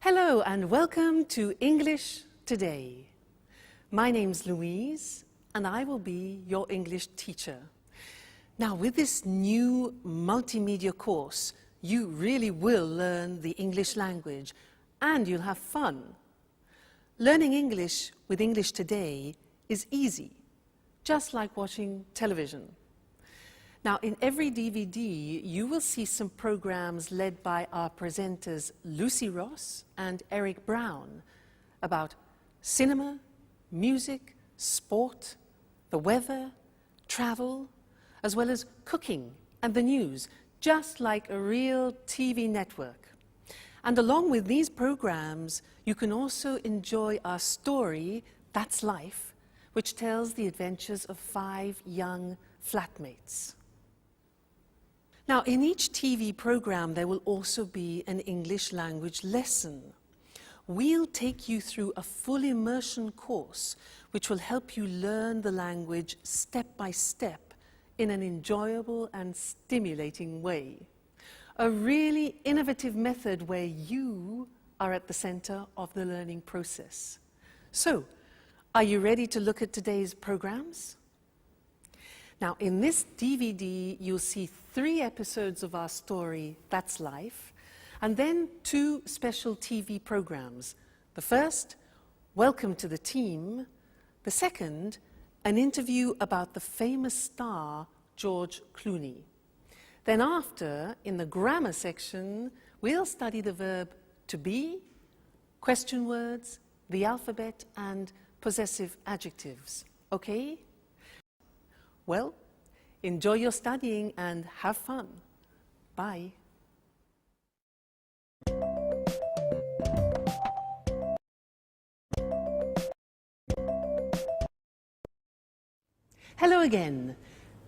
Hello and welcome to English Today. My name's Louise and I will be your English teacher. Now with this new multimedia course, you really will learn the English language and you'll have fun. Learning English with English Today is easy, just like watching television. Now, in every DVD, you will see some programs led by our presenters Lucy Ross and Eric Brown about cinema, music, sport, the weather, travel, as well as cooking and the news, just like a real TV network. And along with these programs, you can also enjoy our story, That's Life, which tells the adventures of 5 young flatmates. Now, in each TV program, there will also be an English language lesson. We'll take you through a full immersion course, which will help you learn the language step by step in an enjoyable and stimulating way. A really innovative method where you are at the center of the learning process. So, are you ready to look at today's programs? Now, in this DVD, you'll see 3 episodes of our story, That's Life, and then 2 special TV programs. The first, Welcome to the Team. The second, an interview about the famous star, George Clooney. Then after, in the grammar section, we'll study the verb to be, question words, the alphabet, and possessive adjectives. Okay? Well, enjoy your studying and have fun. Bye. Hello again.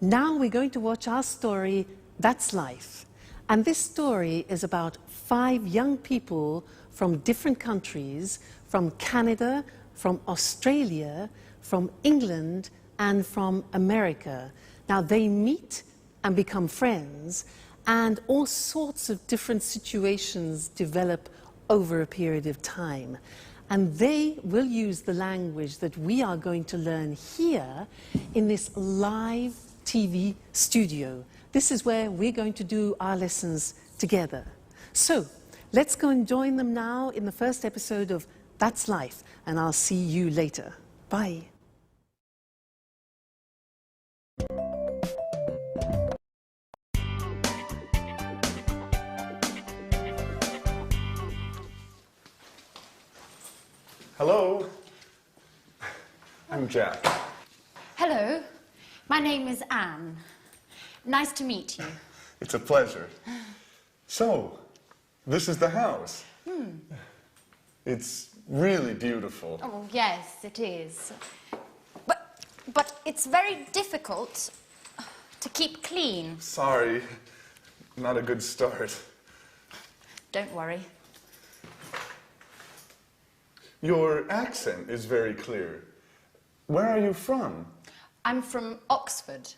Now we're going to watch our story, That's Life. And this story is about 5 young people from different countries, from Canada, from Australia, from England, and from America. Now they meet and become friends, and all sorts of different situations develop over a period of time. And they will use the language that we are going to learn here in this live TV studio. This is where we're going to do our lessons together. So let's go and join them now in the first episode of That's Life, and I'll see you later. Bye. Hello, I'm Jack. Hello, my name is Anne. Nice to meet you. It's a pleasure. So, this is the house. It's really beautiful. Oh, yes, it is. But it's very difficult to keep clean. Sorry, not a good start. Don't worry. Your accent is very clear. Where are you from? I'm from Oxford.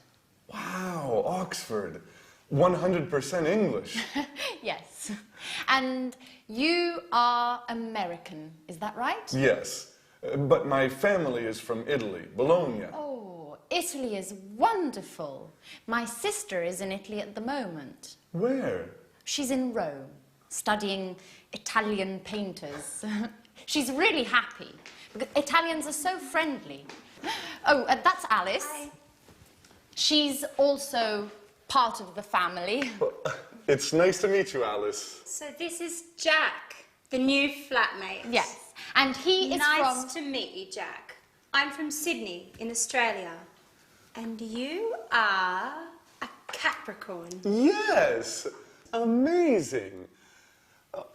Wow, Oxford. 100% English. Yes. And you are American, is that right? Yes, but my family is from Italy, Bologna. Oh, Italy is wonderful. My sister is in Italy at the moment. Where? She's in Rome, studying Italian painters. She's really happy, because Italians are so friendly. Oh, that's Alice. Hi. She's also part of the family. Well, it's nice to meet you, Alice. So this is Jack, the new flatmate. Yes, and he is Nice to meet you, Jack. I'm from Sydney, in Australia. And you are a Capricorn. Yes, amazing.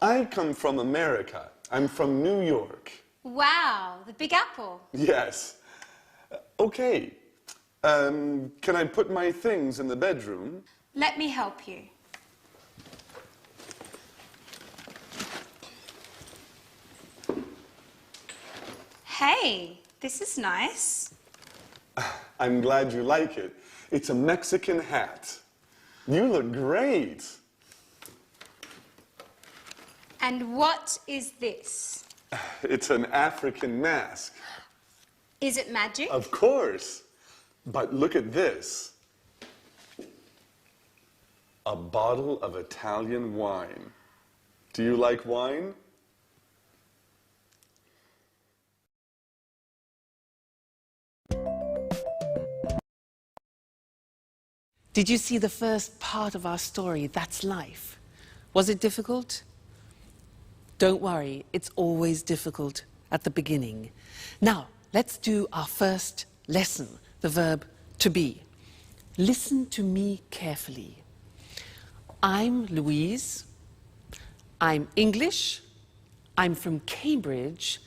I come from America. I'm from New York. Wow, the Big Apple. Yes. Okay. Can I put my things in the bedroom? Let me help you. Hey, this is nice. I'm glad you like it. It's a Mexican hat. You look great. And what is this? It's an African mask. Is it magic? Of course. But look at this. A bottle of Italian wine. Do you like wine? Did you see the first part of our story, That's Life? Was it difficult? Don't worry, it's always difficult at the beginning. Now, let's do our first lesson, the verb to be. Listen to me carefully. I'm Louise. I'm English. I'm from Cambridge.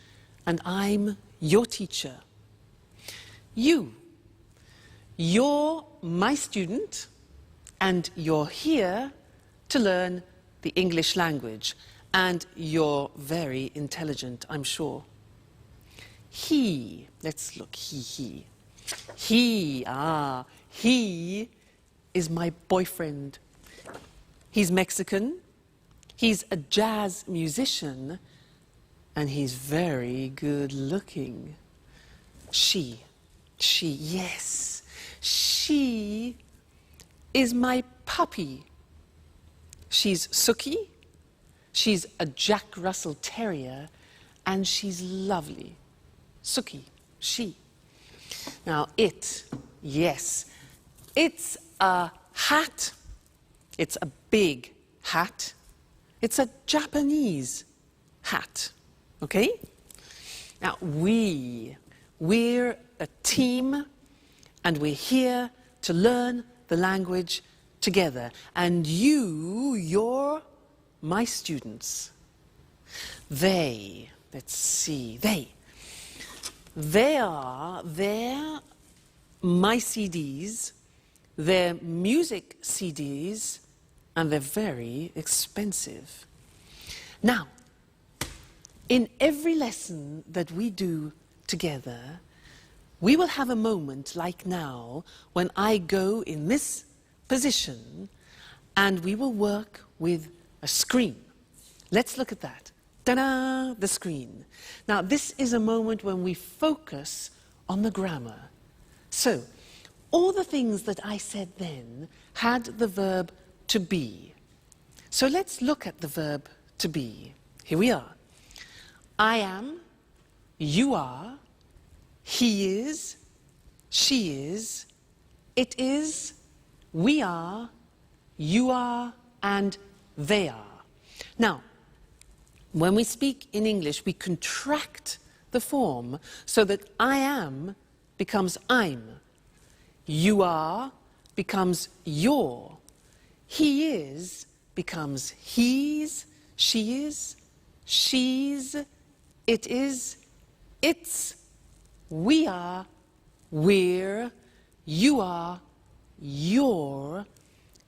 And I'm your teacher. You're my student, and you're here to learn the English language. And you're very intelligent, I'm sure. Let's look, he is my boyfriend. He's Mexican, he's a jazz musician, and he's very good looking. She is my puppy. She's Suki, she's a Jack Russell Terrier, and she's lovely. Suki, she. Now it's a hat. It's a big hat. It's a Japanese hat, okay? Now we're a team, and we're here to learn the language together. And you're my students. They're my CDs, they're music CDs, and they're very expensive. Now, in every lesson that we do together, we will have a moment like now when I go in this position and we will work with a screen. Let's look at that. Ta-da! The screen. Now, this is a moment when we focus on the grammar. So, all the things that I said then had the verb to be. So let's look at the verb to be. Here we are. I am, you are, he is, she is, it is, we are, you are, and they are. Now, when we speak in English, we contract the form so that I am becomes I'm, you are becomes your, he is becomes he's, she is, she's, it is, it's, we are, we're, you are, you're,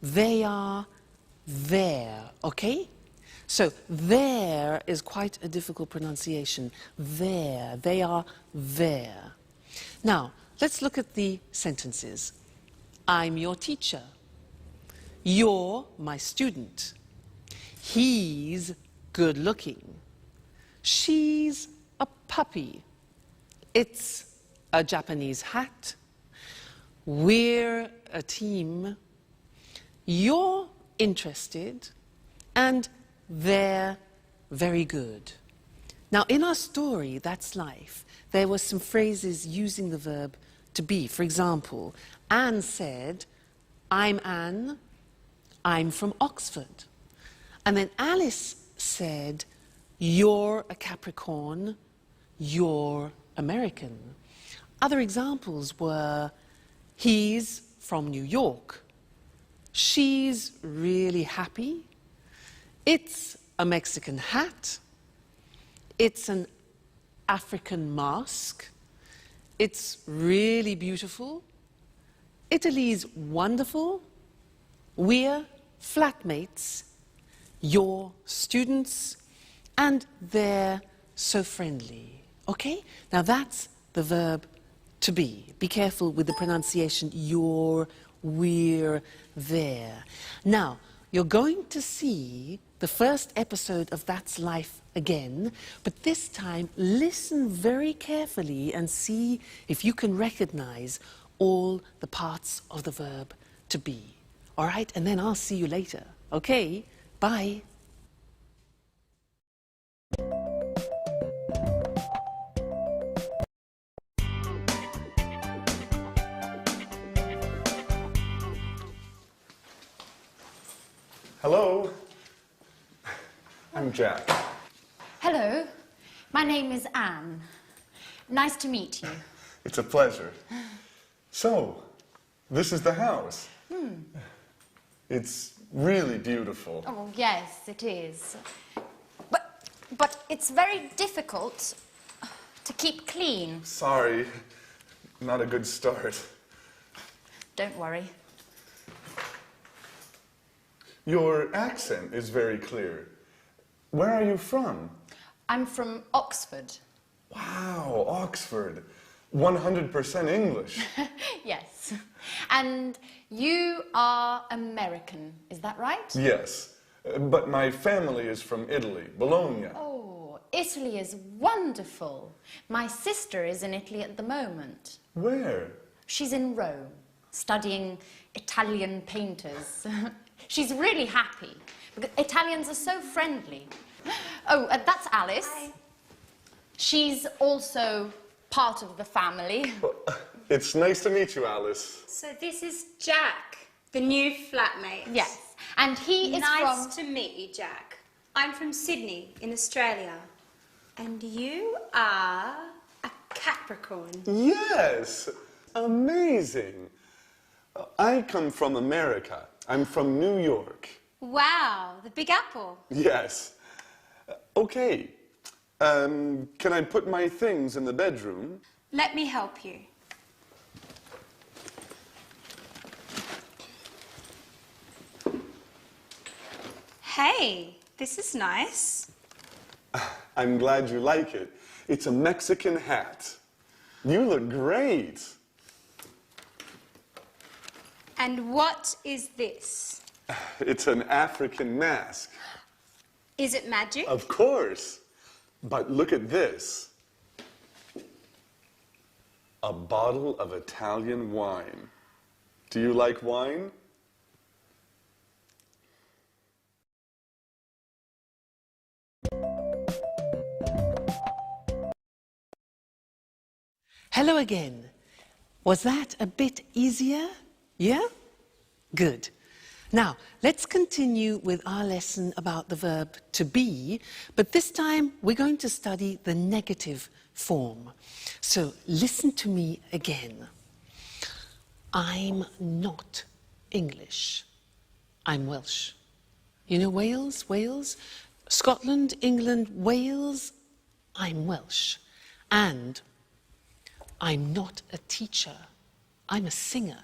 they are, they're, okay? So there is quite a difficult pronunciation. There, they are there. Now, let's look at the sentences. I'm your teacher. You're my student. He's good looking. She's a puppy. It's a Japanese hat. We're a team. You're interested. And they're very good. Now, in our story, That's Life, there were some phrases using the verb to be. For example, Anne said, I'm Anne, I'm from Oxford. And then Alice said, you're a Capricorn, you're American. Other examples were, he's from New York, she's really happy, it's a Mexican hat, it's an African mask, it's really beautiful, Italy's wonderful, we're flatmates, you're students, and they're so friendly. Okay? Now that's the verb to be. Be careful with the pronunciation, you're, we're, there. Now, you're going to see the first episode of That's Life again, but this time listen very carefully and see if you can recognize all the parts of the verb to be. All right, and then I'll see you later. Okay, bye. Hello. I'm Jack. Hello, my name is Anne. Nice to meet you. It's a pleasure. So, this is the house. It's really beautiful. Oh, yes, it is. But it's very difficult to keep clean. Sorry, not a good start. Don't worry. Your accent is very clear. Where are you from? I'm from Oxford. Wow, Oxford. 100% English. Yes. And you are American, is that right? Yes, but my family is from Italy, Bologna. Oh, Italy is wonderful. My sister is in Italy at the moment. Where? She's in Rome, studying Italian painters. She's really happy, because Italians are so friendly. Oh, that's Alice. Hi. She's also part of the family. It's nice to meet you, Alice. So this is Jack, the new flatmate. Yes, and he is Nice from... to meet you, Jack. I'm from Sydney, in Australia. And you are a Capricorn. Yes, amazing. I come from America. I'm from New York. Wow, the Big Apple. Yes. Okay. Can I put my things in the bedroom? Let me help you. Hey, this is nice. I'm glad you like it. It's a Mexican hat. You look great. And what is this? It's an African mask. Is it magic? Of course. But look at this. A bottle of Italian wine. Do you like wine? Hello again. Was that a bit easier? Yeah? Good. Now, let's continue with our lesson about the verb to be, but this time we're going to study the negative form. So listen to me again. I'm not English. I'm Welsh. You know Wales? Wales? Scotland, England, Wales? I'm Welsh. And I'm not a teacher. I'm a singer.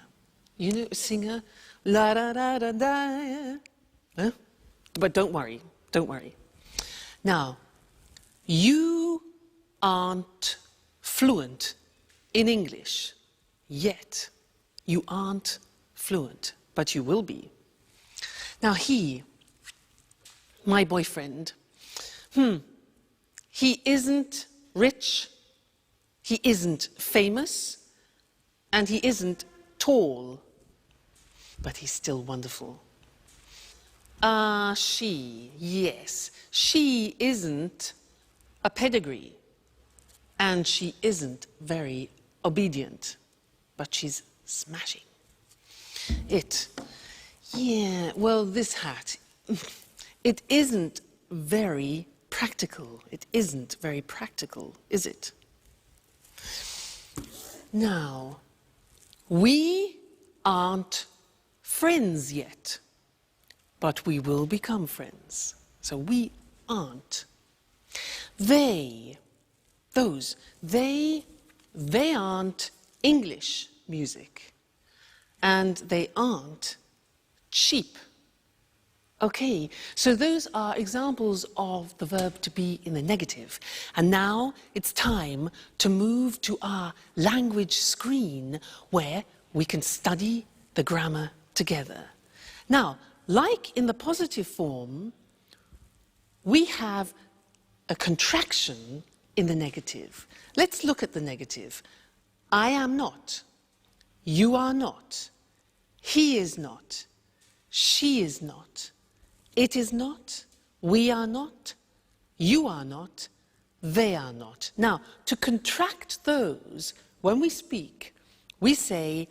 You know a singer? La da da da da. Huh? But don't worry, don't worry. Now, you aren't fluent in English yet. You aren't fluent, but you will be. Now he, my boyfriend, he isn't rich, he isn't famous, and he isn't tall, but he's still wonderful. She, yes, she isn't a pedigree, and she isn't very obedient, but she's smashing. Yeah, well, this hat, it isn't very practical. It isn't very practical, is it? Now, we aren't friends yet, but we will become friends. So we aren't. They aren't English music, and they aren't cheap. Okay, so those are examples of the verb to be in the negative. And now it's time to move to our language screen where we can study the grammar together. Now, like in the positive form, we have a contraction in the negative. Let's look at the negative. I am not. You are not. He is not. She is not. It is not. We are not. You are not. They are not. Now, to contract those, when we speak, we say,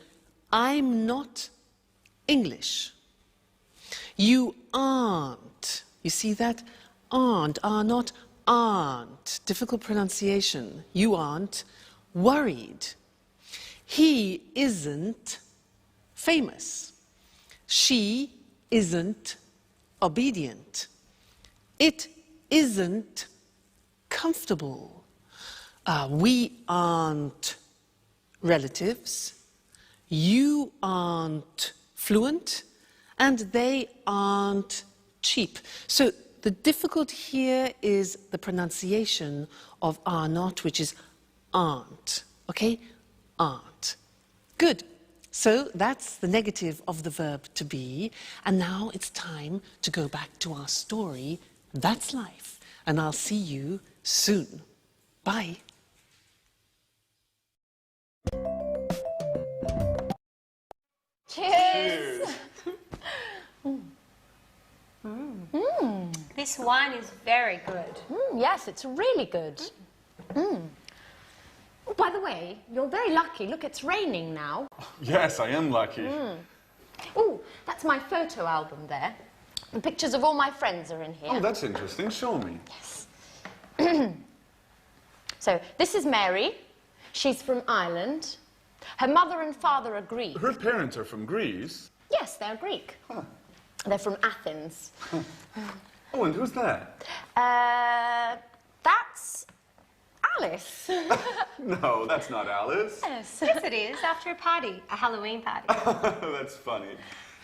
I'm not English. You aren't. You see that? Aren't, are not, aren't. Difficult pronunciation. You aren't worried. He isn't famous. She isn't obedient. It isn't comfortable. We aren't relatives. You aren't fluent. And they aren't cheap. So the difficulty here is the pronunciation of are not, which is aren't. Okay? Aren't. Good. So that's the negative of the verb to be. And now it's time to go back to our story. That's life. And I'll see you soon. Bye. Cheers! This wine is very good. Yes, it's really good. Oh, by the way, you're very lucky. Look, it's raining now. Yes, I am lucky. Oh, that's my photo album there. And pictures of all my friends are in here. Oh, that's interesting. Show me. Yes. So, this is Mary. She's from Ireland. Her mother and father are Greek. Her parents are from Greece. Yes, they're Greek. Huh. They're from Athens. Oh, and who's that? That's Alice. No, that's not Alice. Yes. Yes, it is. After a party, a Halloween party. That's funny.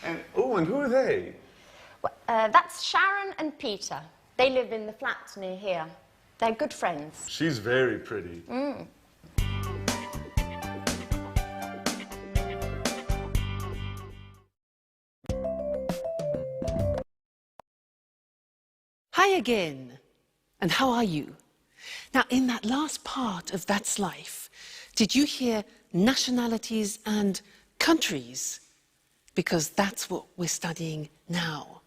And who are they? That's Sharon and Peter. They live in the flats near here. They're good friends. She's very pretty. Hi again. And how are you? Now, in that last part of That's Life, did you hear nationalities and countries? Because that's what we're studying now.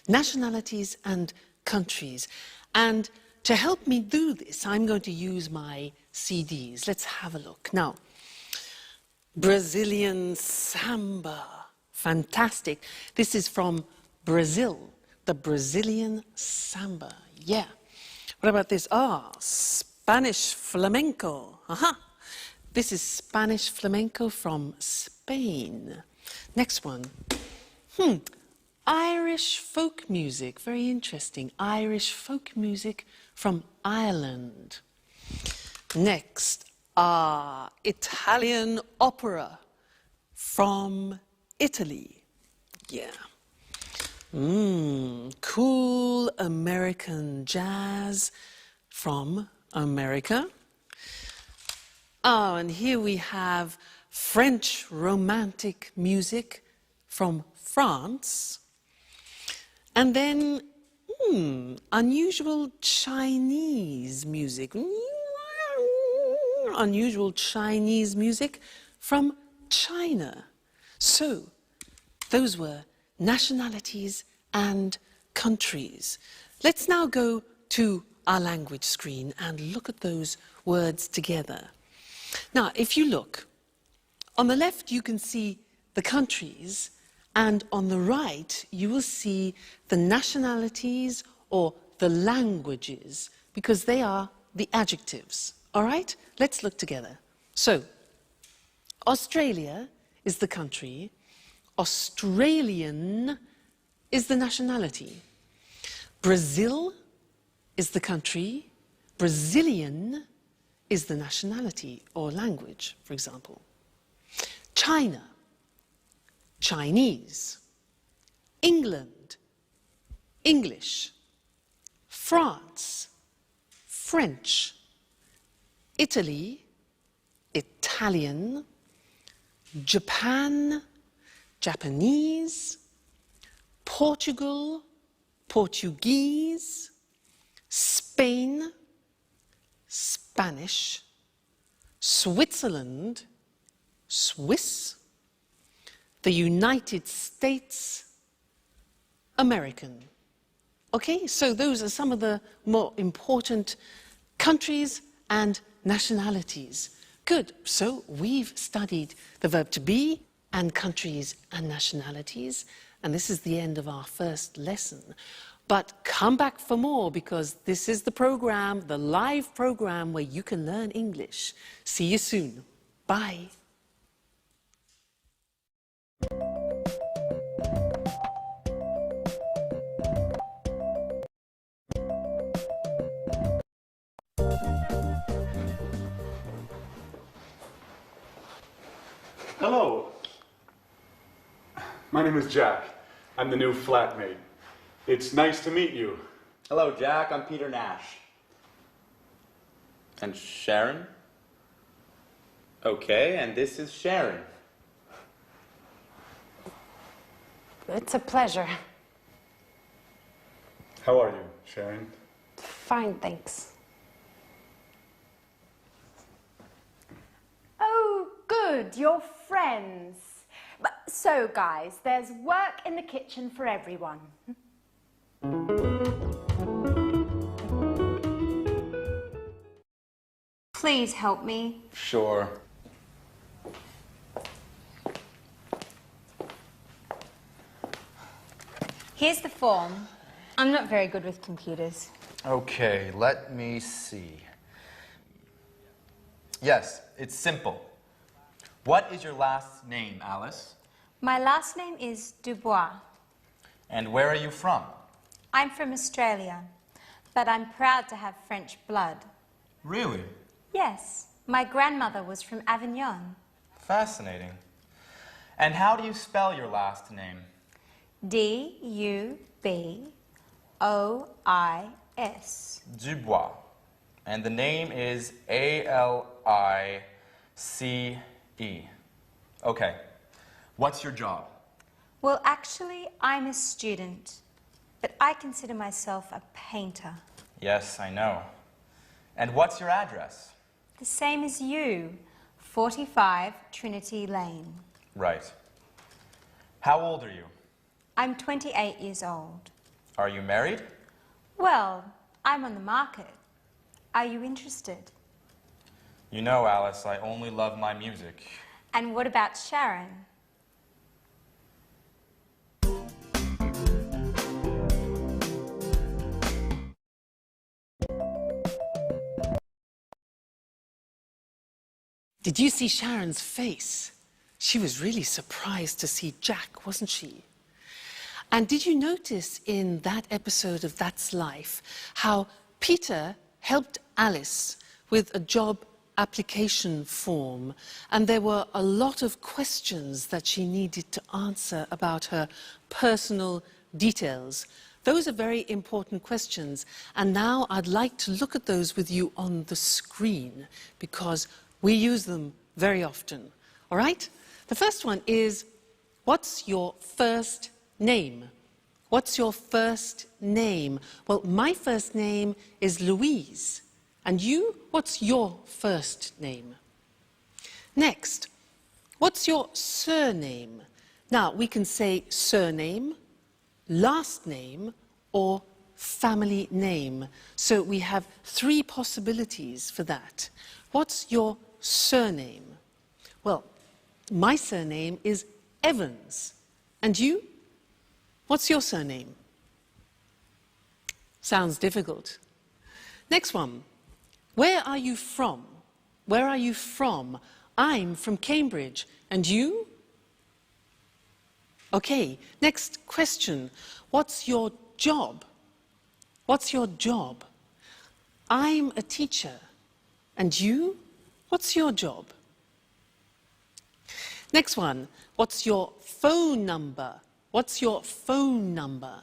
Nationalities and countries. And to help me do this, I'm going to use my CDs. Let's have a look. Now, Brazilian samba. Fantastic. This is from Brazil. The Brazilian samba. Yeah. What about this? Spanish flamenco. This is Spanish flamenco from Spain. Next one. Irish folk music. Very interesting. Irish folk music from Ireland. Next. Italian opera from Italy. Yeah. Cool American jazz from America. Oh, and here we have French romantic music from France. And then, unusual Chinese music. Unusual Chinese music from China. So, those were nationalities and countries. Let's now go to our language screen and look at those words together. Now, if you look, on the left you can see the countries, and on the right you will see the nationalities or the languages, because they are the adjectives. All right? Let's look together. So, Australia is the country. Australian is the nationality. Brazil is the country. Brazilian is the nationality or language, for example. China, Chinese. England, English. France, French. Italy, Italian. Japan, Japanese. Portugal, Portuguese. Spain, Spanish, Switzerland, Swiss, the United States, American. Okay, so those are some of the more important countries and nationalities. Good, so we've studied the verb to be and countries and nationalities, and this is the end of our first lesson. But come back for more, because this is the program, the live program where you can learn English. See you soon. Bye. Hello. My name is Jack. I'm the new flatmate. It's nice to meet you. Hello, Jack. I'm Peter Nash. And Sharon? Okay, and this is Sharon. It's a pleasure. How are you, Sharon? Fine, thanks. Oh, good, you're friends. So, guys, there's work in the kitchen for everyone. Please help me. Sure. Here's the form. I'm not very good with computers. Okay, let me see. Yes, it's simple. What is your last name, Alice? My last name is Dubois. And where are you from? I'm from Australia, but I'm proud to have French blood. Really? Yes, my grandmother was from Avignon. Fascinating. And how do you spell your last name? D-U-B-O-I-S. Dubois. And the name is A-L-I-C-E. Okay. What's your job? Well, actually, I'm a student, but I consider myself a painter. Yes, I know. And what's your address? The same as you, 45 Trinity Lane. Right. How old are you? I'm 28 years old. Are you married? Well, I'm on the market. Are you interested? You know, Alice, I only love my music. And what about Sharon? Did you see Sharon's face? She was really surprised to see Jack, wasn't she? And did you notice in that episode of That's Life how Peter helped Alice with a job application form, and there were a lot of questions that she needed to answer about her personal details. Those are very important questions, and now I'd like to look at those with you on the screen, because we use them very often. All right? The first one is, what's your first name? What's your first name? Well, my first name is Louise. And you, what's your first name? Next, what's your surname? Now, we can say surname, last name, or family name. So we have three possibilities for that. What's your surname? Well, my surname is Evans. And you? What's your surname? Sounds difficult. Next one. Where are you from? Where are you from? I'm from Cambridge. And you? Okay, next question. What's your job? What's your job? I'm a teacher. And you? What's your job? Next one. What's your phone number? What's your phone number?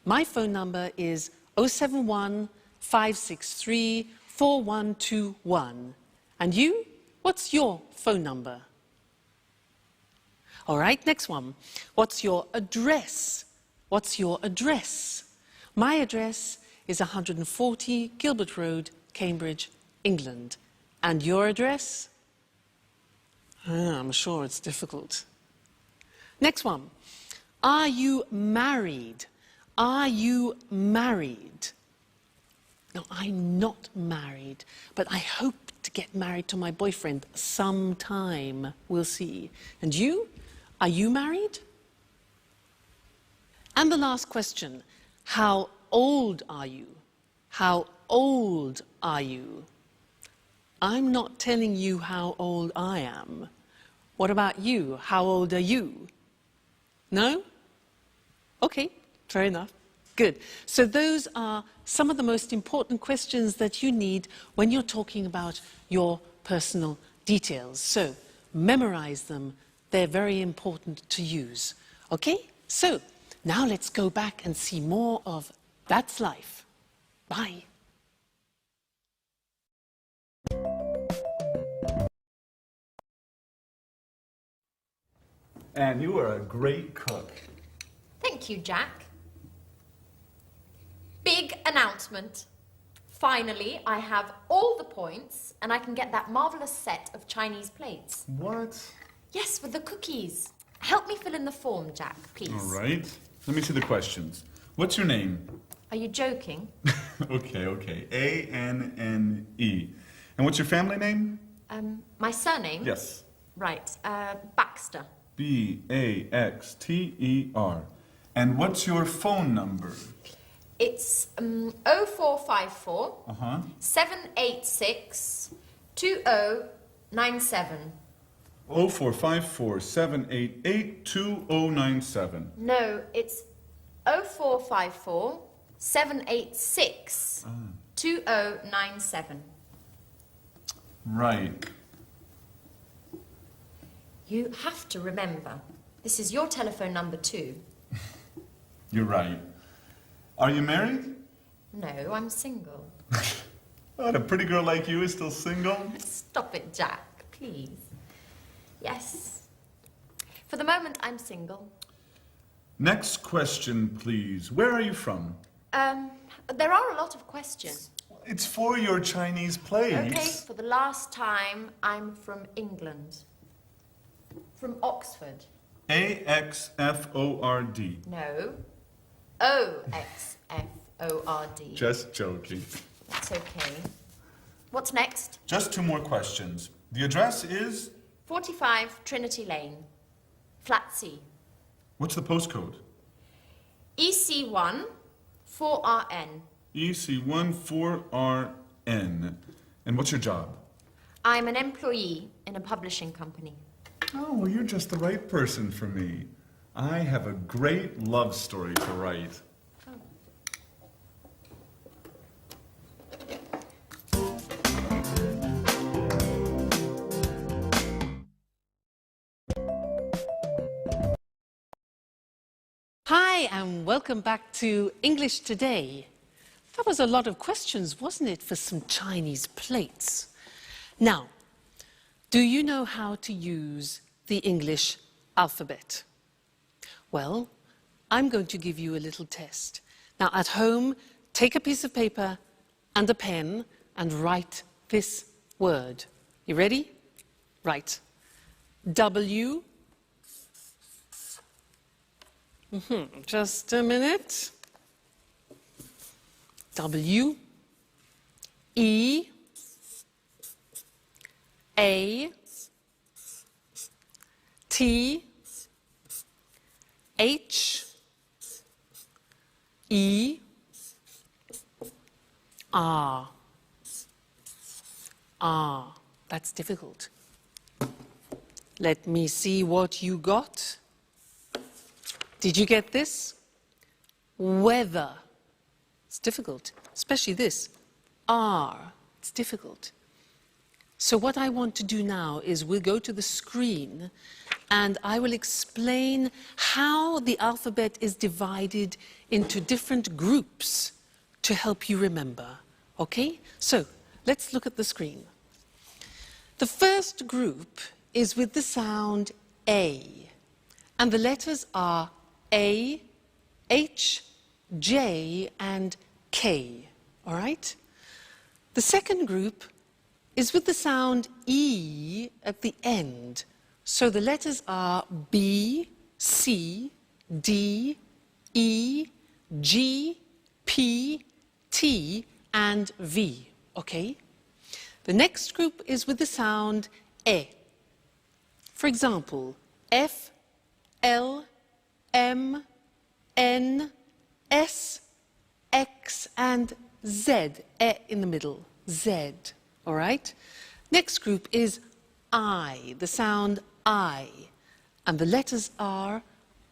My phone number is 071 563 4121. And you? What's your phone number? All right, next one. What's your address? What's your address? My address is 140 Gilbert Road, Cambridge, England. And your address? I'm sure it's difficult. Next one. Are you married? Are you married? No, I'm not married, but I hope to get married to my boyfriend sometime. We'll see. And you? Are you married? And the last question. How old are you? How old are you? I'm not telling you how old I am. What about you? How old are you? No? Okay, fair enough. Good. So those are some of the most important questions that you need when you're talking about your personal details. So memorize them. They're very important to use. Okay? So now let's go back and see more of That's Life. Bye. And you are a great cook. Thank you, Jack. Big announcement. Finally, I have all the points and I can get that marvelous set of Chinese plates. What? Yes, with the cookies. Help me fill in the form, Jack, please. All right. Let me see the questions. What's your name? Are you joking? Okay. A-N-N-E. And what's your family name? My surname? Yes. Right, Baxter. B-A-X-T-E-R. And what's your phone number? It's 0454 Uh-huh. 786 2097. 0454-788-2097. No, it's 0454 786 2097. Right. You have to remember, this is your telephone number too. You're right. Are you married? No, I'm single. What, a pretty girl like you is still single? Stop it, Jack, please. Yes. For the moment, I'm single. Next question, please. Where are you from? There are a lot of questions. It's for your Chinese plays. Okay, for the last time, I'm from England. From Oxford. A-X-F-O-R-D. No. O-X-F-O-R-D. Just joking. That's okay. What's next? Just two more questions. The address is? 45 Trinity Lane. Flat C. What's the postcode? EC1 4RN. EC14RN. And what's your job? I'm an employee in a publishing company. Oh, well, you're just the right person for me. I have a great love story to write. Hi, and welcome back to English Today. That was a lot of questions, wasn't it, for some Chinese plates? Now, do you know how to use the English alphabet? Well, I'm going to give you a little test. Now, at home, take a piece of paper and a pen and write this word. You ready? Write W. Just a minute. W, E, A, T, H, E, R. R. That's difficult. Let me see what you got. Did you get this? Weather. It's difficult, especially this. R. It's difficult. So what I want to do now is we'll go to the screen and I will explain how the alphabet is divided into different groups to help you remember. Okay? So let's look at the screen. The first group is with the sound A, and the letters are A, H, J, and K, all right? The second group is with the sound E at the end. So the letters are B, C, D, E, G, P, T, and V, okay? The next group is with the sound E. For example, F, L, M, N, S, X, and Z, E in the middle, Z, all right? Next group is I, the sound I, and the letters are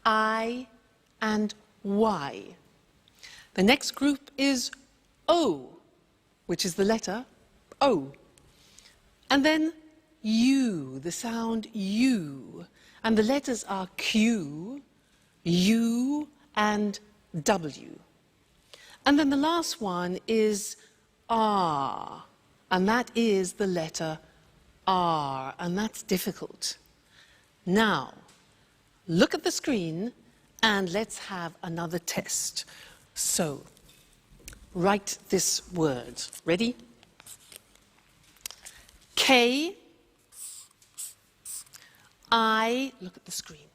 I and Y. The next group is O, which is the letter O. And then U, the sound U, and the letters are Q, U, and W. And then the last one is R, and that is the letter R, and that's difficult. Now, look at the screen and let's have another test. So, write this word. Ready? K, I, look at the screen.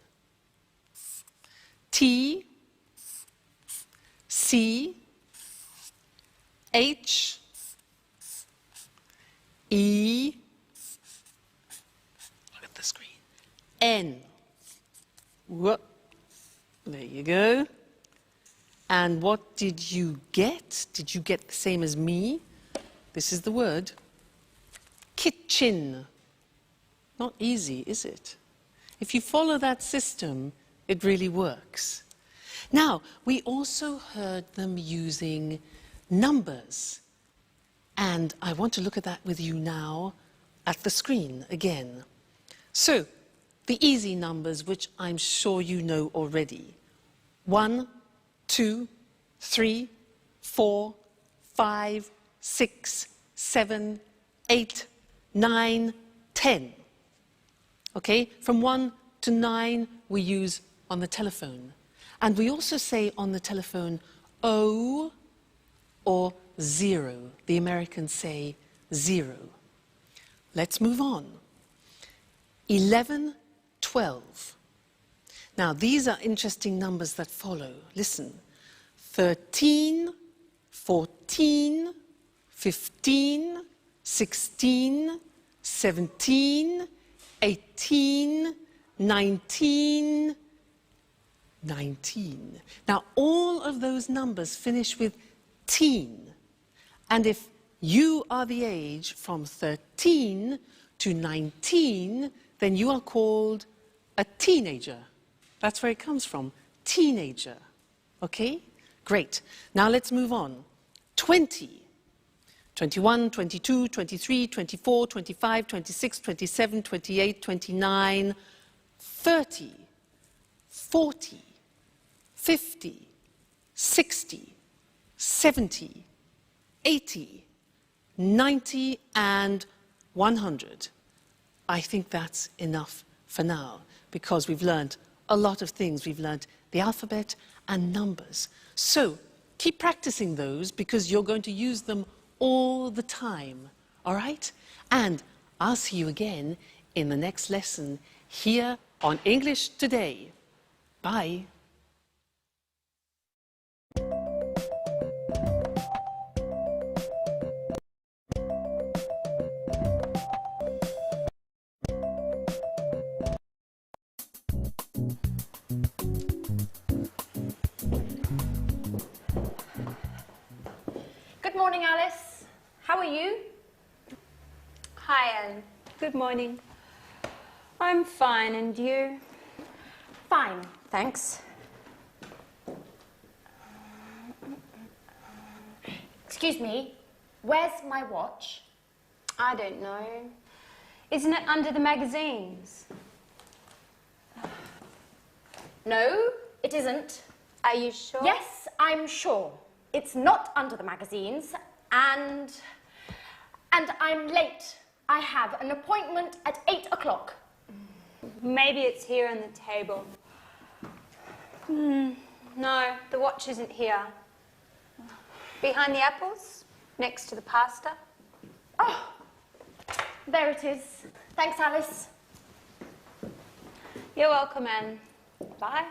T, C, H, E, look at the screen, N. Whoop. There you go. And what did you get? Did you get the same as me? This is the word. Kitchen. Not easy, is it? If you follow that system, it really works. Now, we also heard them using numbers. And I want to look at that with you now at the screen again. So, the easy numbers, which I'm sure you know already. 1, 2, 3, 4, 5, 6, 7, 8, 9, 10. Okay, from 1 to 9 we use on the telephone. And we also say on the telephone O or 0. The Americans say 0. Let's move on. 11, 12. Now these are interesting numbers that follow. Listen. 13, 14, 15, 16, 17, 18, 19, 19. Now all of those numbers finish with teen. And if you are the age from 13 to 19, then you are called a teenager. That's where it comes from, teenager. Okay? Great. Now let's move on. 20. 21, 22, 23, 24, 25, 26, 27, 28, 29, 30, 40, 50, 60, 70, 80, 90, and 100. I think that's enough for now, because we've learned a lot of things. We've learned the alphabet and numbers. So keep practicing those, because you're going to use them all the time, all right? And I'll see you again in the next lesson here on English Today. Bye. Good morning, Alice. How are you? Hi, Ellen. Good morning. I'm fine, and you? Fine, thanks. Excuse me, where's my watch? I don't know. Isn't it under the magazines? No, it isn't. Are you sure? Yes, I'm sure. It's not under the magazines, and I'm late. I have an appointment at 8 o'clock. Maybe it's here on the table. No, the watch isn't here. Behind the apples, next to the pasta. Oh, there it is. Thanks, Alice. You're welcome, Anne. Bye.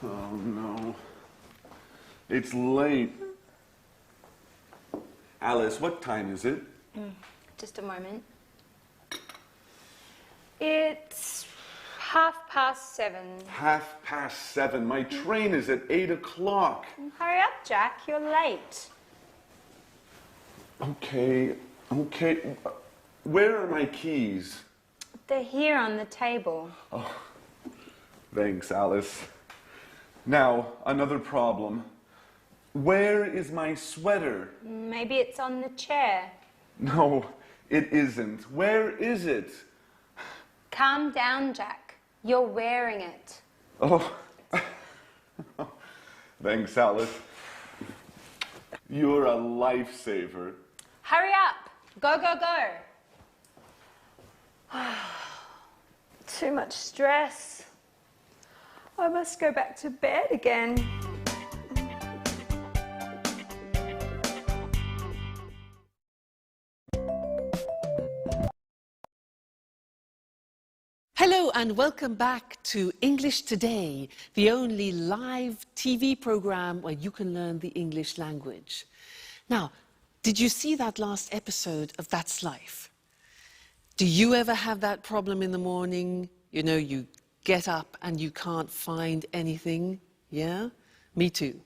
Oh no. It's late. Alice, what time is it? Just a moment. It's 7:30. 7:30. My train is at 8 o'clock. Hurry up, Jack. You're late. Okay. Where are my keys? They're here on the table. Thanks, Alice. Now, another problem. Where is my sweater? Maybe it's on the chair. No, it isn't. Where is it? Calm down, Jack. You're wearing it. Oh. Thanks, Alice. You're a lifesaver. Hurry up. Go, go, go. Too much stress. I must go back to bed again. Hello and welcome back to English Today, the only live TV program where you can learn the English language. Now, did you see that last episode of That's Life? Do you ever have that problem in the morning? You know, you get up and you can't find anything? Yeah? Me too.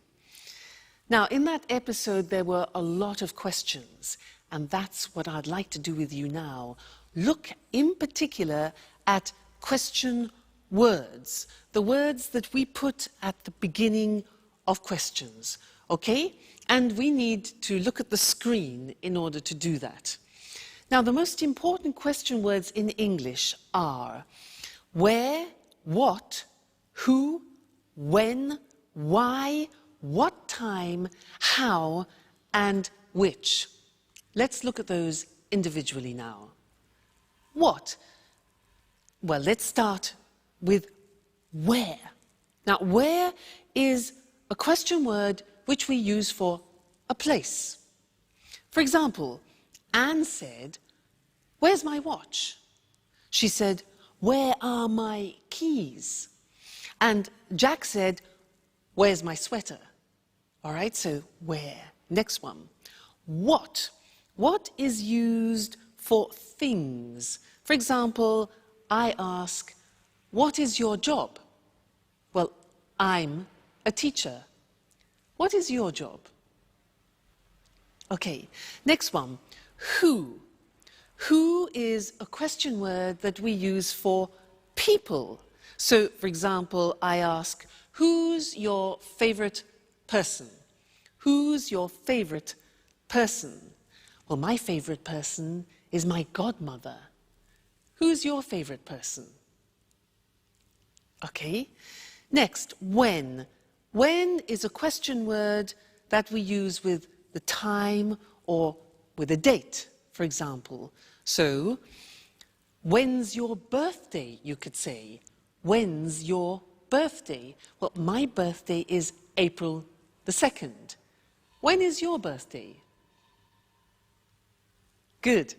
Now, in that episode, there were a lot of questions, and that's what I'd like to do with you now. Look in particular at question words, the words that we put at the beginning of questions, okay? And we need to look at the screen in order to do that. Now, the most important question words in English are where, what, who, when, why, what time, how, and which. Let's look at those individually now. What? Well, let's start with where. Now, where is a question word which we use for a place. For example, Anne said, "Where's my watch?" She said, "Where are my keys?" And Jack said, "Where's my sweater?" All right, so where? Next one. What? What is used for things? For example, I ask, "What is your job?" Well, I'm a teacher. What is your job? Okay, next one. Who? Who is a question word that we use for people. So, for example, I ask, "Who's your favorite person?" Who's your favorite person? Well, my favorite person is my godmother. Who's your favorite person? Okay. Next, when. When is a question word that we use with the time or with a date, for example. So, when's your birthday, you could say. When's your birthday? Well, my birthday is April the 2nd. When is your birthday? Good.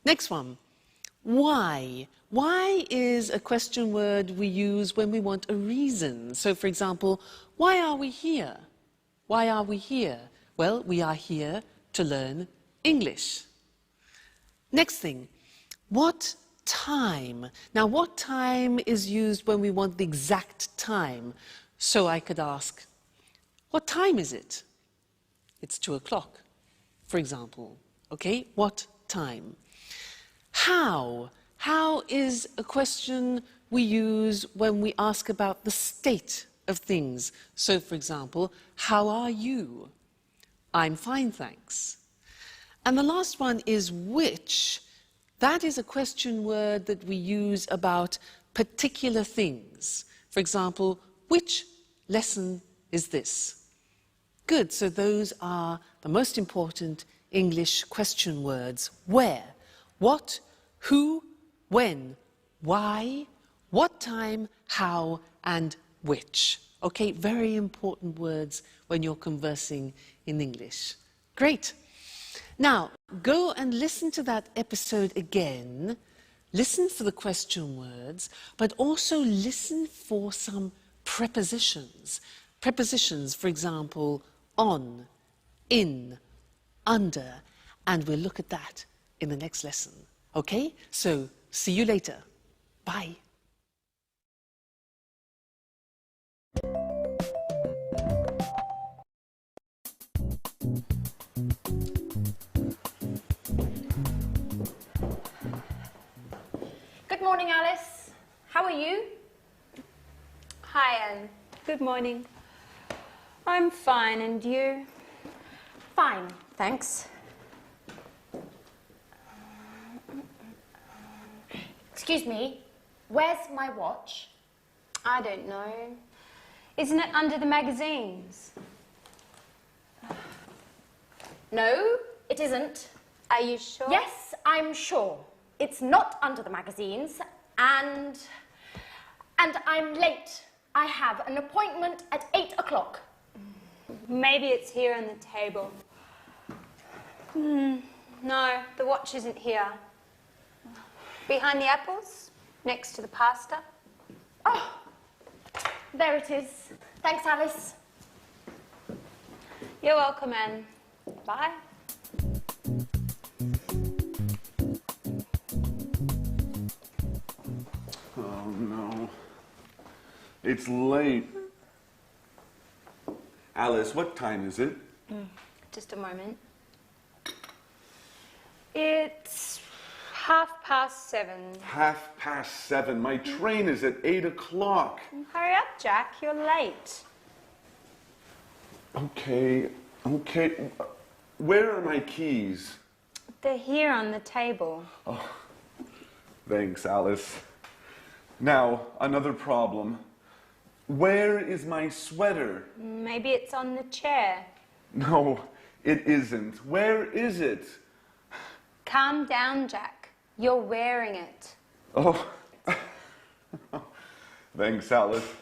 Next one. Why? Why is a question word we use when we want a reason. So, for example, why are we here? Why are we here? Well, we are here to learn English. Next thing, what time? Now, what time is used when we want the exact time? So I could ask, what time is it? It's 2 o'clock, for example. Okay, what time? How? How is a question we use when we ask about the state of things. So, for example, how are you? I'm fine, thanks. And the last one is which. That is a question word that we use about particular things. For example, which lesson is this? Good, so those are the most important English question words. Where, what, who, when, why, What time, how, and which. Okay, very important words when you're conversing in English. Great. Now, go and listen to that episode again. Listen for the question words, but also listen for some prepositions. Prepositions, for example, on, in, under, and we'll look at that in the next lesson. Okay? So, see you later. Bye. Good morning, Alice. How are you? Hi, Anne. Good morning. I'm fine, and you? Fine, thanks. Excuse me, where's my watch? I don't know. Isn't it under the magazines? No, it isn't. Are you sure? Yes, I'm sure. It's not under the magazines, and I'm late. I have an appointment at 8 o'clock. Maybe it's here on the table. No, the watch isn't here. Behind the apples, next to the pasta. Oh, there it is. Thanks, Alice. You're welcome, Anne. Bye. Oh no. It's late. Alice, what time is it? Just a moment. It's 7:30. 7:30. My train is at 8 o'clock. Hurry up, Jack. You're late. Okay. Where are my keys? They're here on the table. Thanks, Alice. Now, another problem. Where is my sweater? Maybe it's on the chair. No, it isn't. Where is it? Calm down, Jack. You're wearing it. Oh. Thanks, Alice.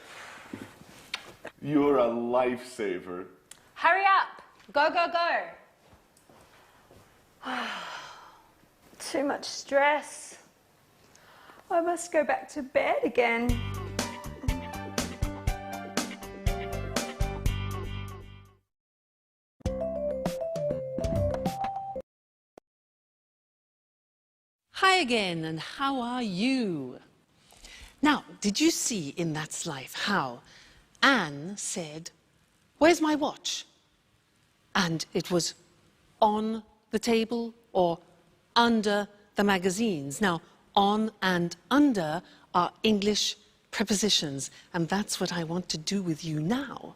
You're a lifesaver. Hurry up. Go, go, go. Too much stress. I must go back to bed again. Hi again, and how are you? Now, did you see in That's Life how Anne said, "Where's my watch?" And it was on the table or under the magazines. Now, on and under are English prepositions, and that's what I want to do with you now.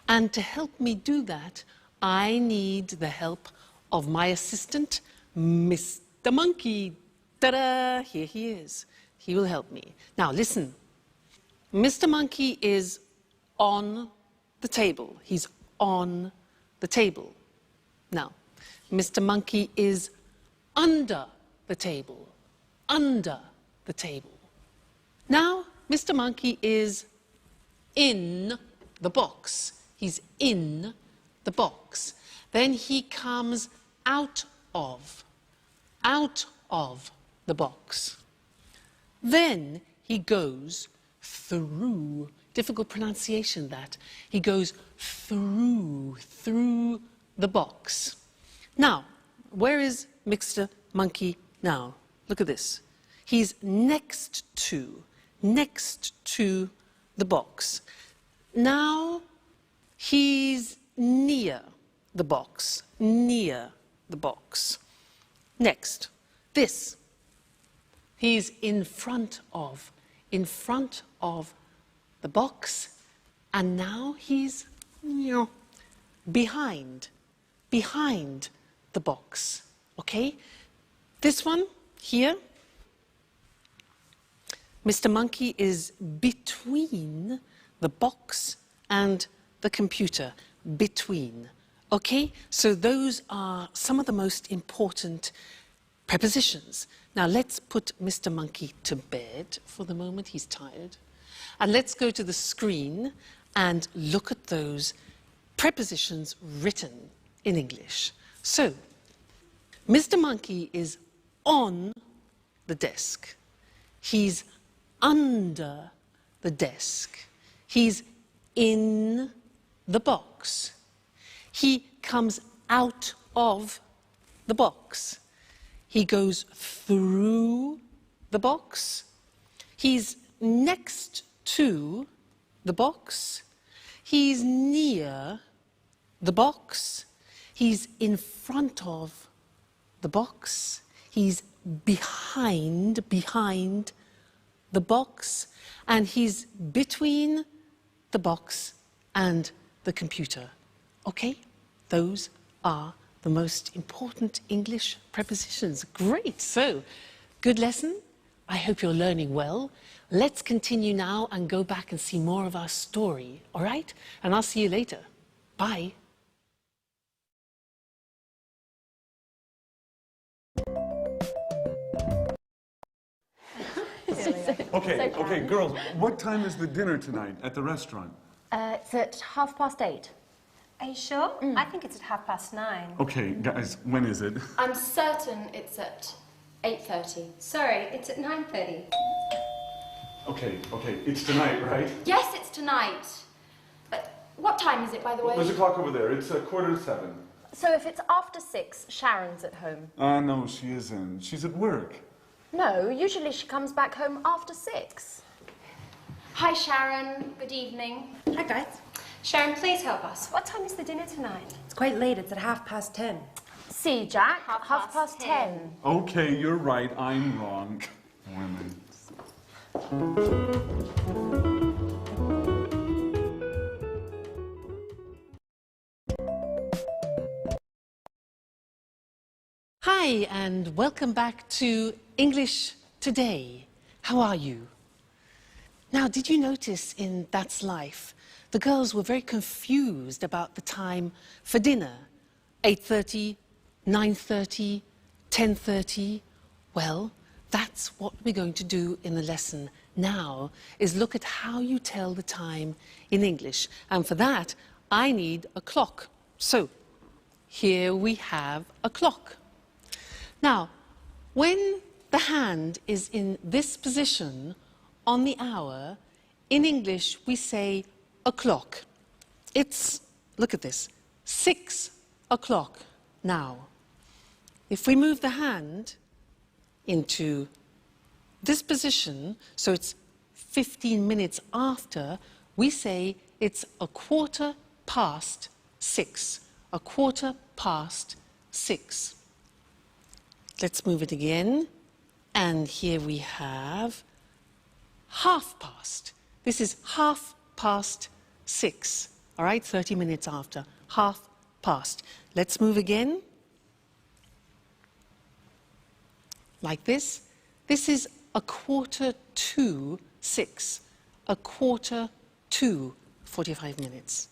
And to help me do that, I need the help of my assistant, Mr. Monkey. Ta-da! Here he is. He will help me. Now, listen. Mr. Monkey is on the table. He's on the table. Now, Mr. Monkey is under the table. Under the table. Now, Mr. Monkey is in the box. He's in the box. Then he comes out of the box. Then he goes through, difficult pronunciation that, he goes through the box. Now, where is Mr. Monkey now? Look at this. He's next to the box. Now, he's near the box, Next, this. He's in front of the box, and now he's behind the box, okay? This one here, Mr. Monkey is between the box and the computer, between. Okay, so those are some of the most important prepositions. Now let's put Mr. Monkey to bed for the moment, he's tired. And let's go to the screen and look at those prepositions written in English. So, Mr. Monkey is on the desk. He's under the desk. He's in the box. He comes out of the box. He goes through the box. He's next to the box. He's near the box. He's in front of the box. He's behind the box. And he's between the box and the computer. Okay? Those are the most important English prepositions. Great. So, good lesson. I hope you're learning well. Let's continue now and go back and see more of our story. All right? And I'll see you later. Bye. Okay, girls, what time is the dinner tonight at the restaurant? It's at 8:30. Are you sure? I think it's at 9:30. Okay, guys, when is it? I'm certain it's at 8:30. Sorry, it's at 9:30. Okay, it's tonight, right? Yes, it's tonight. What time is it, by the way? There's a clock over there. It's 7:15. So if it's after 6, Sharon's at home. No, she isn't. She's at work. No, usually she comes back home after 6. Hi, Sharon. Good evening. Hi guys. Sharon, please help us. What time is the dinner tonight? It's quite late. It's at 10:30. See, Jack, Half past 10. Okay, you're right. I'm wrong. Women. Hi, and welcome back to English Today. How are you? Now, did you notice in That's Life, the girls were very confused about the time for dinner? 8:30, 9:30, 10:30? Well, that's what we're going to do in the lesson now, is look at how you tell the time in English. And for that, I need a clock. So, here we have a clock. Now, when the hand is in this position on the hour, in English we say o'clock. It's, look at this, 6 o'clock now. If we move the hand into this position, so it's 15 minutes after, we say it's 6:15. 6:15. Let's move it again. And here we have 6:30. This is 6:30. All right, 30 minutes after. 6:30. Let's move again. Like this. This is 6:45. 45 minutes.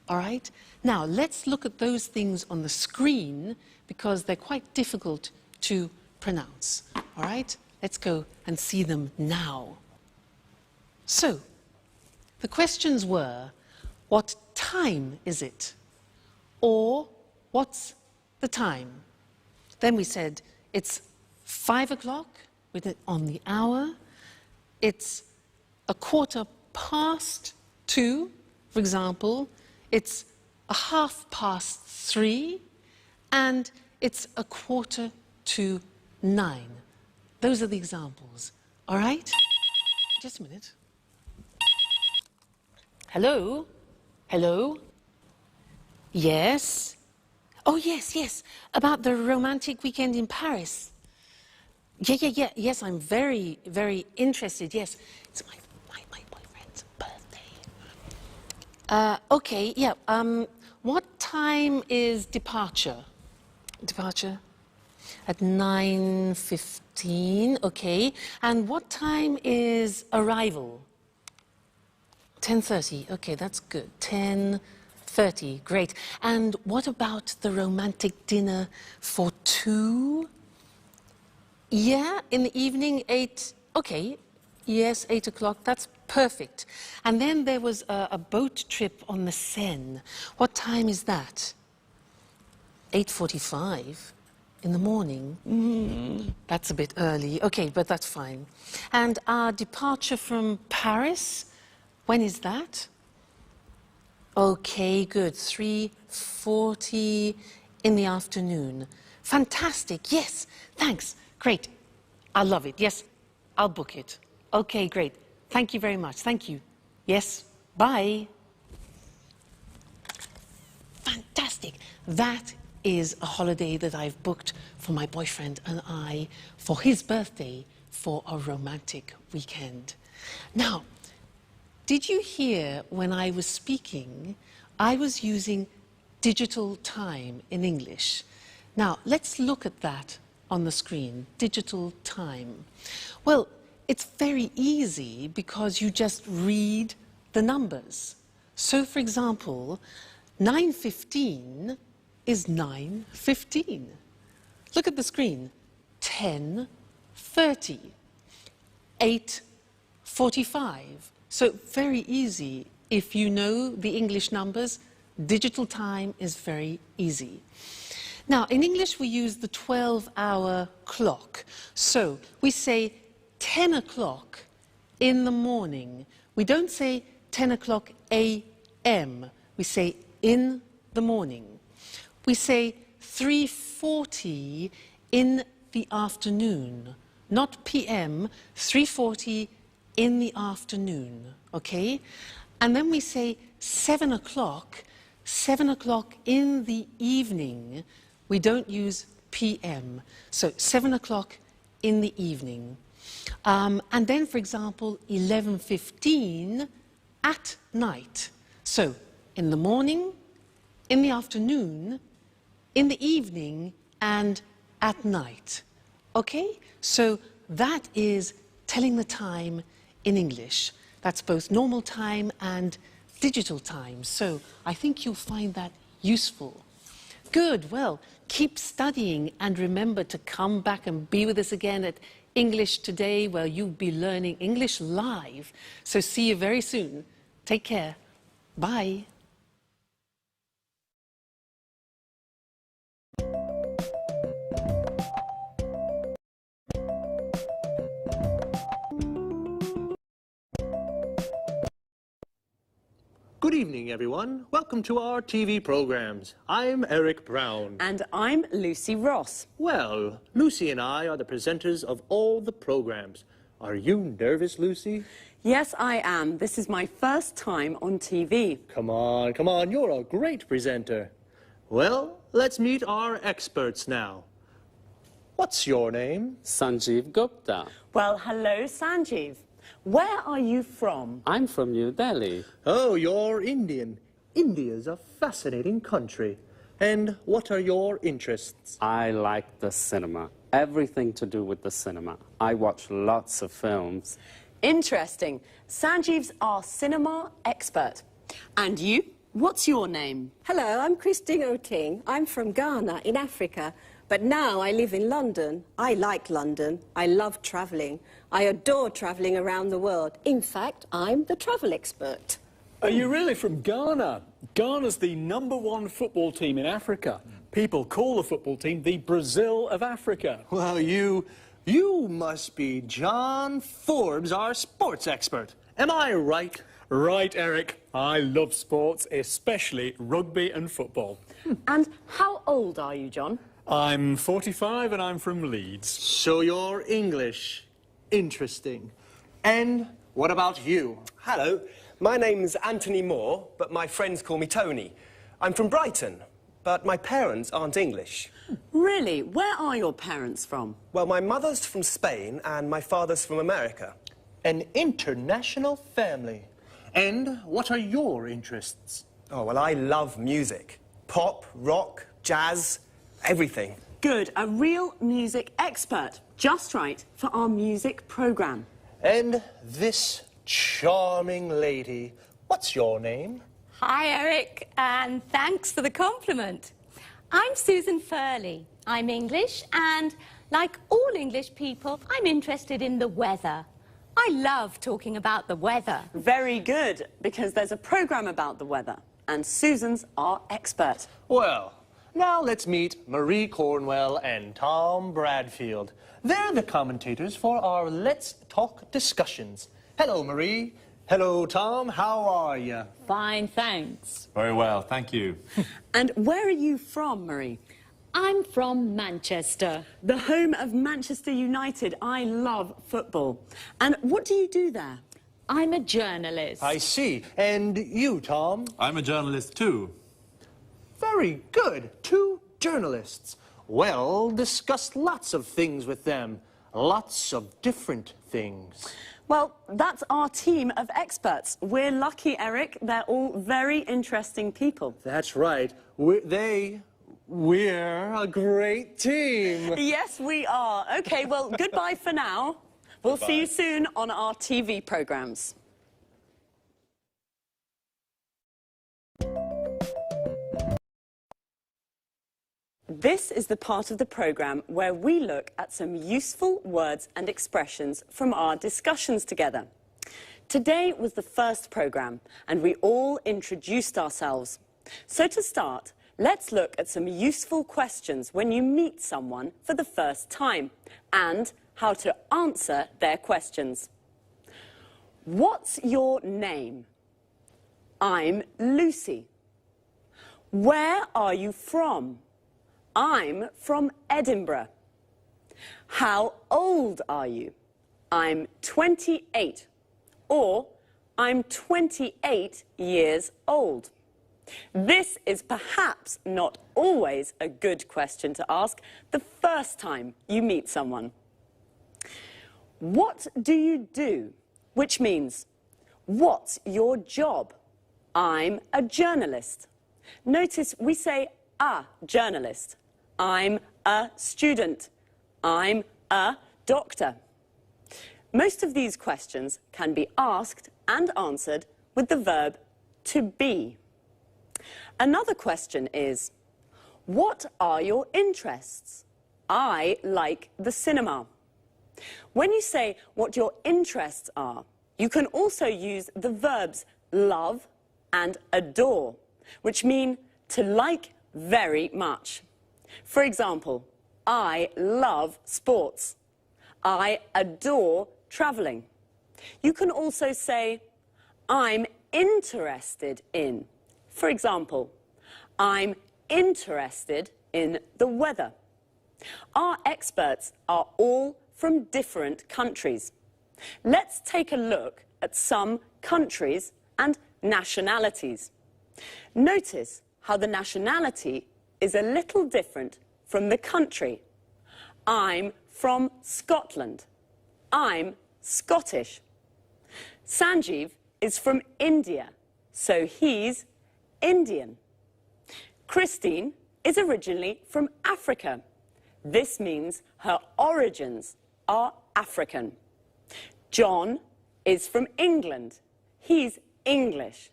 All right? Now, let's look at those things on the screen because they're quite difficult to pronounce. All right? Let's go and see them now. So, the questions were, what time is it? Or, what's the time? Then we said, it's 5 o'clock with it on the hour. It's 2:15, for example. It's 3:30, and it's 8:45. Those are the examples. All right? Just a minute. Hello? Hello? Yes? Oh, yes. About the romantic weekend in Paris. Yeah. Yes, I'm very, very interested. Yes. It's my boyfriend's birthday. Okay, yeah. What time is departure? Departure? At 9:15, okay. And what time is arrival? 10:30, okay, that's good. 10:30, great. And what about the romantic dinner for two? Yeah, in the evening, 8, okay. Yes, 8 o'clock, that's perfect. And then there was a boat trip on the Seine. What time is that? 8:45 in the morning. That's a bit early. Okay, but that's fine. And our departure from Paris, when is that? Okay, good. 3:40 in the afternoon. Fantastic. Yes, thanks. Great. I'll love it. Yes, I'll book it. Okay, great. Thank you very much. Thank you. Yes, bye. Fantastic. That is a holiday that I've booked for my boyfriend and I for his birthday for a romantic weekend. Now, did you hear when I was speaking, I was using digital time in English? Now, let's look at that on the screen, digital time. Well, it's very easy because you just read the numbers. So, for example, 9:15 is 9:15. Look at the screen. 10:30. 8:45. So very easy. If you know the English numbers, digital time is very easy. Now, in English, we use the 12-hour clock. So we say 10 o'clock in the morning. We don't say 10 o'clock a.m. We say in the morning. We say 3:40 in the afternoon, not p.m., 3:40 in the afternoon, okay? And then we say 7 o'clock in the evening. We don't use p.m., so 7 o'clock in the evening. And then, for example, 11:15 at night. So, in the morning, in the afternoon, in the evening, and at night. Okay? So that is telling the time in English. That's both normal time and digital time. So I think you'll find that useful. Good. Well, keep studying and remember to come back and be with us again at English Today, where you'll be learning English live. So see you very soon. Take care. Bye. Good evening, everyone. Welcome to our TV programs. I'm Eric Brown. And I'm Lucy Ross. Well, Lucy and I are the presenters of all the programs. Are you nervous, Lucy? Yes, I am. This is my first time on TV. Come on, you're a great presenter. Well, let's meet our experts now. What's your name? Sanjeev Gupta. Well, hello, Sanjeev. Where are you from? I'm from New Delhi. Oh, you're Indian. India's a fascinating country. And what are your interests? I like the cinema. Everything to do with the cinema. I watch lots of films. Interesting. Sanjeev's our cinema expert. And you? What's your name? Hello, I'm Christine Oting. I'm from Ghana in Africa, but now I live in London. I like London. I love travelling. I adore travelling around the world. In fact, I'm the travel expert. Are you really from Ghana? Ghana's the #1 football team in Africa. People call the football team the Brazil of Africa. Well, you must be John Forbes, our sports expert. Am I right? Right, Eric. I love sports, especially rugby and football. And how old are you, John? I'm 45 and I'm from Leeds. So you're English. Interesting. And what about you? Hello, my name's Anthony Moore, but my friends call me Tony. I'm from Brighton, but my parents aren't English. Really? Where are your parents from? Well, my mother's from Spain and my father's from America. An international family. And what are your interests? Oh, well, I love music. Pop, rock, jazz, everything. Good, a real music expert. Just right for our music programme. And this charming lady, what's your name? Hi, Eric, and thanks for the compliment. I'm Susan Furley. I'm English, and Like all English people, I'm interested in the weather. I love talking about the weather. Very good, because there's a programme about the weather, and Susan's our expert. Well, now let's meet Marie Cornwell and Tom Bradfield. They're the commentators for our Let's Talk discussions. Hello, Marie. Hello, Tom. How are you? Fine, thanks. Very well, thank you. And where are you from, Marie? I'm from Manchester. The home of Manchester United. I love football. And what do you do there? I'm a journalist. I see. And you, Tom? I'm a journalist too. Very good. 2 journalists. Well, discuss lots of things with them. Lots of different things. Well, that's our team of experts. We're lucky, Eric. They're all very interesting people. That's right. We're a great team. Yes, we are. OK, well, goodbye for now. We'll see you soon on our TV programmes. This is the part of the programme where we look at some useful words and expressions from our discussions together. Today was the first programme, and we all introduced ourselves. So to start, let's look at some useful questions when you meet someone for the first time, and how to answer their questions. What's your name? I'm Lucy. Where are you from? I'm from Edinburgh. How old are you? I'm 28. Or, I'm 28 years old. This is perhaps not always a good question to ask the first time you meet someone. What do you do? Which means, what's your job? I'm a journalist. Notice we say a journalist. I'm a student. I'm a doctor. Most of these questions can be asked and answered with the verb to be. Another question is, what are your interests? I like the cinema. When you say what your interests are, you can also use the verbs love and adore, which mean to like very much. For example, I love sports. I adore travelling. You can also say, I'm interested in. For example, I'm interested in the weather. Our experts are all from different countries. Let's take a look at some countries and nationalities. Notice how the nationality is a little different from the country. I'm from Scotland. I'm Scottish. Sanjeev is from India, so he's Indian. Christine is originally from Africa. This means her origins are African. John is from England. He's English.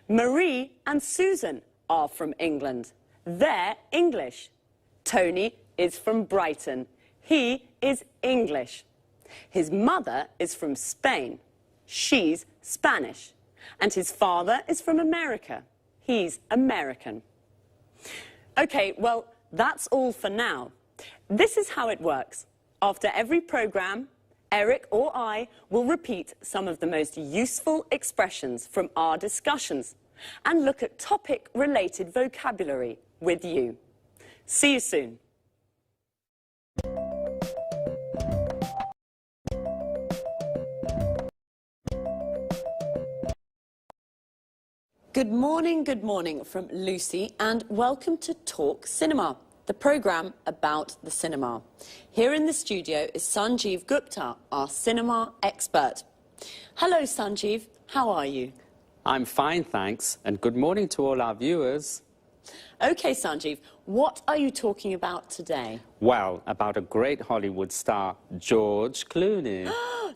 Marie and Susan are from England. They're English. Tony is from Brighton. He is English. His mother is from Spain. She's Spanish. And his father is from America. He's American. OK, well, that's all for now. This is how it works. After every programme, Eric or I will repeat some of the most useful expressions from our discussions and look at topic-related vocabulary with you. See you soon. Good morning from Lucy, and welcome to Talk Cinema, the programme about the cinema. Here in the studio is Sanjeev Gupta, our cinema expert. Hello, Sanjeev. How are you? I'm fine, thanks, and good morning to all our viewers. OK, Sanjeev, what are you talking about today? Well, about a great Hollywood star, George Clooney.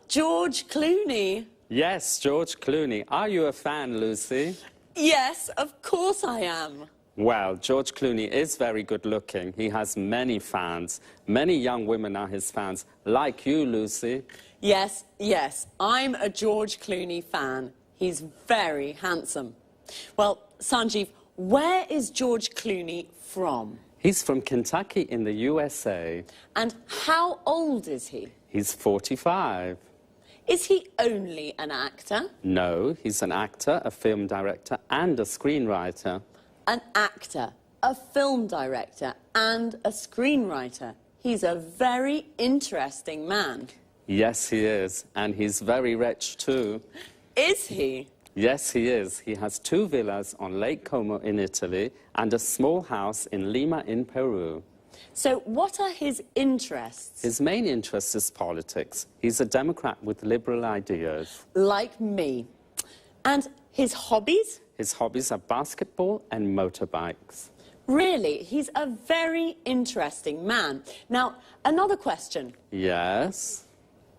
George Clooney? Yes, George Clooney. Are you a fan, Lucy? Yes, of course I am. Well, George Clooney is very good looking. He has many fans. Many young women are his fans, like you, Lucy. Yes, yes, I'm a George Clooney fan. He's very handsome. Well, Sanjeev, where is George Clooney from? He's from Kentucky in the USA. And how old is he? He's 45. Is he only an actor? No, he's an actor, a film director, and a screenwriter. An actor, a film director, and a screenwriter. He's a very interesting man. Yes, he is. And he's very rich, too. Is he? Yes, he is. He has 2 villas on Lake Como in Italy and a small house in Lima in Peru. So what are his interests? His main interest is politics. He's a Democrat with liberal ideas. Like me. And his hobbies? His hobbies are basketball and motorbikes. Really, he's a very interesting man. Now, another question. Yes?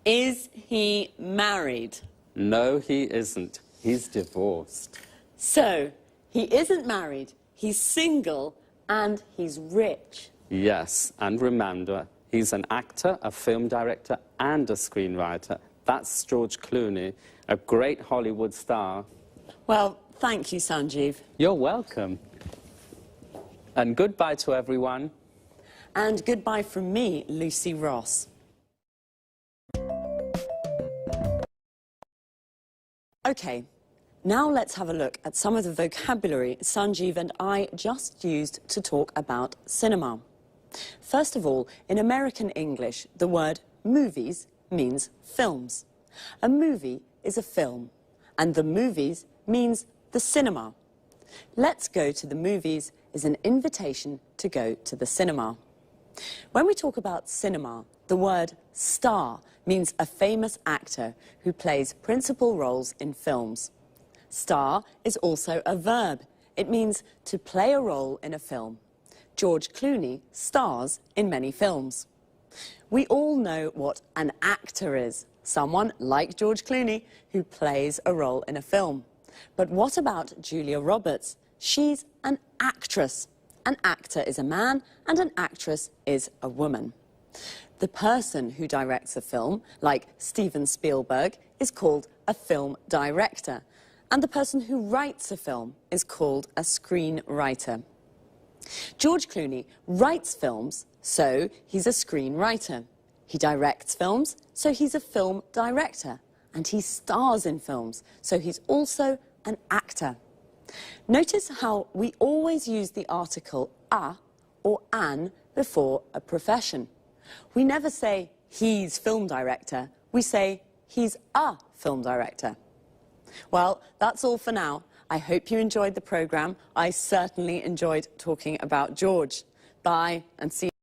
Is he married? No, he isn't. He's divorced. So, he isn't married, he's single, and he's rich. Yes, and remember, he's an actor, a film director, and a screenwriter. That's George Clooney, a great Hollywood star. Well, thank you, Sanjeev. You're welcome. And goodbye to everyone. And goodbye from me, Lucy Ross. OK, now let's have a look at some of the vocabulary Sanjeev and I just used to talk about cinema. First of all, in American English, the word movies means films. A movie is a film, and the movies means the cinema. Let's go to the movies is an invitation to go to the cinema. When we talk about cinema, the word star means a famous actor who plays principal roles in films. Star is also a verb. It means to play a role in a film. George Clooney stars in many films. We all know what an actor is. Someone like George Clooney who plays a role in a film. But what about Julia Roberts? She's an actress. An actor is a man and an actress is a woman. The person who directs a film, like Steven Spielberg, is called a film director. And the person who writes a film is called a screenwriter. George Clooney writes films, so he's a screenwriter. He directs films, so he's a film director. And he stars in films, so he's also an actor. Notice how we always use the article a or an before a profession. We never say he's film director, we say he's a film director. Well, that's all for now. I hope you enjoyed the programme. I certainly enjoyed talking about George. Bye and see you.